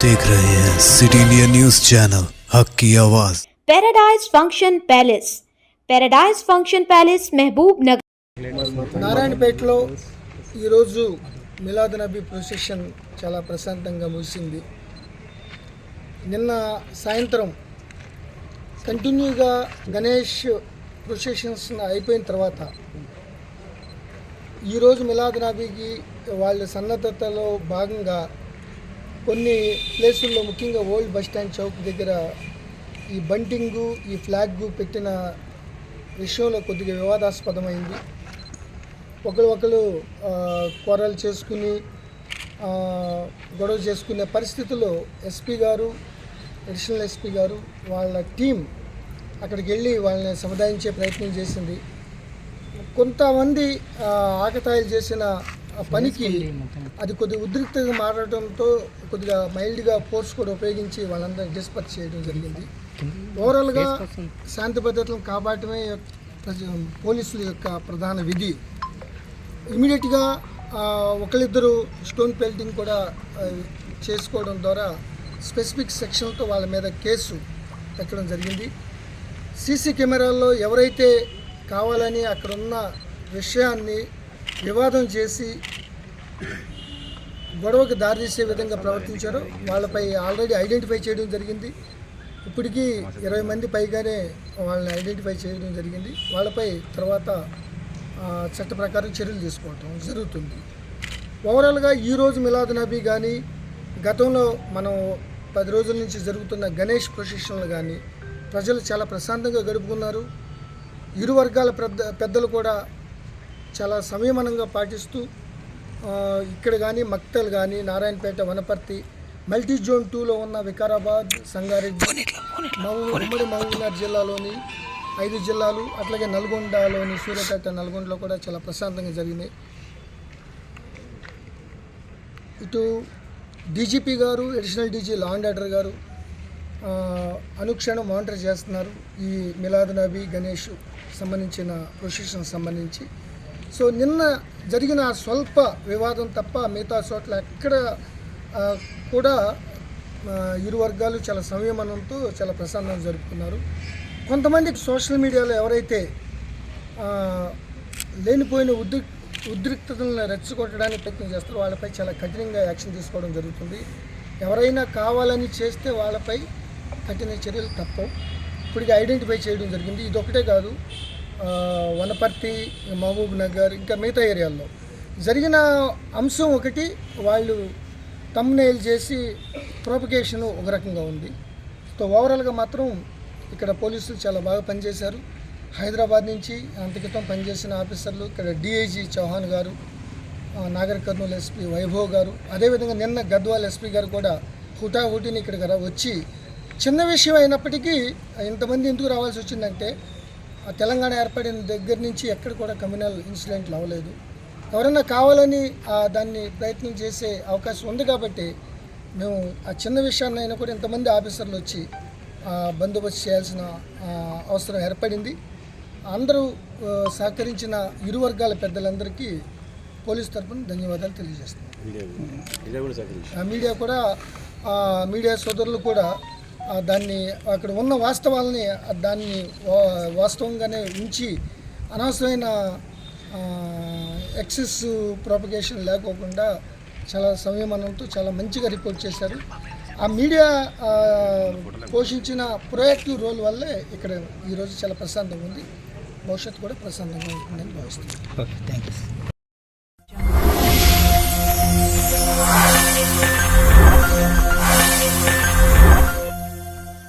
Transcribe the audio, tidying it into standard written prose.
देख रहे हैं सिटी इंडिया न्यूज चैनल हक की आवाज। पैराडाइज फंक्शन पैलेस महबूब नगर నారాయణపేటలో ఈరోజు మిలాద్ నబీ ప్రొసెషన్ చాలా ప్రశాంతంగా ముగిసింది. నిన్న సాయంత్రం కంటిన్యూగా గణేష్ ప్రొసెషన్స్ అయిపోయిన తర్వాత ఈరోజు మిలాద్ నబీకి వాళ్ళ సన్నద్ధతలో భాగంగా కొన్ని ప్లేసుల్లో ముఖ్యంగా ఓల్డ్ బస్ స్టాండ్ చౌక్ దగ్గర ఈ బంటింగు ఈ ఫ్లాగ్ పెట్టిన విషయంలో కొద్దిగా వివాదాస్పదమైంది. ఒకరు కొరలు చేసుకుని గొడవ చేసుకునే పరిస్థితుల్లో ఎస్పీ గారు, అడిషనల్ ఎస్పీ గారు వాళ్ళ టీం అక్కడికి వెళ్ళి వాళ్ళని సముదాయించే ప్రయత్నం చేసింది. కొంతమంది ఆకతాయిలు చేసిన పనికి అది కొద్దిగా ఉద్రిక్తంగా మారడంతో కొద్దిగా మైల్డ్గా ఫోర్స్ కూడా ఉపయోగించి వాళ్ళందరినీ డిస్పర్స్ చేయడం జరిగింది. ఓవరాల్గా శాంతి భద్రతలను కాపాడటమే పోలీసుల యొక్క ప్రధాన విధి. ఇమీడియట్గా ఒకరిద్దరు స్టోన్ పెల్టింగ్ కూడా చేసుకోవడం ద్వారా స్పెసిఫిక్ సెక్షన్తో వాళ్ళ మీద కేసు పెట్టడం జరిగింది. సీసీ కెమెరాల్లో ఎవరైతే కావాలని అక్కడ ఉన్న విషయాన్ని వివాదం చేసి గొడవకు దారితీసే విధంగా ప్రవర్తించారో వాళ్ళపై ఆల్రెడీ ఐడెంటిఫై చేయడం జరిగింది. ఇప్పటికీ 20 మంది పైగానే వాళ్ళని ఐడెంటిఫై చేయడం జరిగింది. వాళ్ళపై తర్వాత చట్ట ప్రకారం చర్యలు తీసుకోవటం జరుగుతుంది. ఓవరాల్గా ఈరోజు మిలాద్ నబీ కానీ గతంలో మనం 10 రోజుల నుంచి జరుగుతున్న గణేష్ ప్రొసెషన్లు కానీ ప్రజలు చాలా ప్రశాంతంగా గడుపుకున్నారు. ఇరు వర్గాల పెద్దలు కూడా చాలా సంయమనంగా పాటిస్తూ ఇక్కడ కానీ మక్తల్ కానీ నారాయణపేట, వనపర్తి, మల్టీ జోన్ 2లో ఉన్న వికారాబాద్, సంగారెడ్డి, ఉమ్మడి మహబూబ్నగర్ జిల్లాలోని 5 జిల్లాలు, అట్లాగే నల్గొండలోని సూర్యాపేట, నల్గొండలో కూడా చాలా ప్రశాంతంగా జరిగినాయి. ఇటు డీజీపీ గారు, additional DG law and order గారు అనుక్షణం మానిటర్ చేస్తున్నారు ఈ మిలాద్ నబీ గణేష్ సంబంధించిన ప్రొసెషన్ సంబంధించి. సో నిన్న జరిగిన స్వల్ప వివాదం తప్ప మిగతా చోట్ల ఎక్కడ కూడా ఇరు వర్గాలు చాలా సంయమనంతో చాలా ప్రశాంతంగా జరుపుకున్నారు. కొంతమందికి సోషల్ మీడియాలో ఎవరైతే లేనిపోయిన ఉద్రిక్తతలను రెచ్చగొట్టడానికి ప్రయత్నం చేస్తారో వాళ్ళపై చాలా కఠినంగా యాక్షన్ తీసుకోవడం జరుగుతుంది. ఎవరైనా కావాలని చేస్తే వాళ్ళపై కఠిన చర్యలు తప్పవు. ఇప్పటికి ఐడెంటిఫై చేయడం జరిగింది. ఇదొకటే కాదు, వనపర్తి, మహబూబ్ నగర్, ఇంకా మిగతా ఏరియాల్లో జరిగిన అంశం ఒకటి, వాళ్ళు థంబ్నెయిల్ చేసి ప్రొపగేషన్ ఒక రకంగా ఉంది. సో ఓవరాల్గా మాత్రం ఇక్కడ పోలీసులు చాలా బాగా పనిచేశారు. హైదరాబాద్ నుంచి అంత క్రితం పనిచేసిన ఆఫీసర్లు, ఇక్కడ డిఐజీ చౌహాన్ గారు, నాగర్ కర్నూలు ఎస్పీ వైభవ్ గారు, అదేవిధంగా నిన్న గద్వాల్ ఎస్పీ గారు కూడా హుటాహుటిని ఇక్కడికి వచ్చి, చిన్న విషయం అయినప్పటికీ ఇంతమంది ఎందుకు రావాల్సి వచ్చిందంటే తెలంగాణ ఏర్పడిన దగ్గర నుంచి ఎక్కడ కూడా కమ్యూనల్ ఇన్సిడెంట్లు అవ్వలేదు. ఎవరైనా కావాలని దాన్ని ప్రయత్నం చేసే అవకాశం ఉంది కాబట్టి మేము ఆ చిన్న విషయాన్ని అయినా కూడా ఇంతమంది ఆఫీసర్లు వచ్చి బందోబస్తు చేయాల్సిన అవసరం ఏర్పడింది. అందరూ సహకరించిన ఇరు వర్గాల పెద్దలందరికీ పోలీస్ తరఫున ధన్యవాదాలు తెలియజేస్తున్నాం. మీడియా సోదరులు కూడా దాన్ని అక్కడ ఉన్న వాస్తవాలని దాన్ని వాస్తవంగానే ఉంచి అనవసరమైన ఎక్సెస్ ప్రొపగేషన్ లేకోకుండా చాలా సంయమనంతో చాలా మంచిగా రిపోర్ట్ చేశారు. ఆ మీడియా పోషించిన ప్రొయాక్టివ్ రోల్ వల్లే ఇక్కడ ఈరోజు చాలా ప్రశాంతంగా ఉంది. భవిష్యత్తు కూడా ప్రశాంతంగా ఉంటుందని భావిస్తున్నాను. Okay, thank you.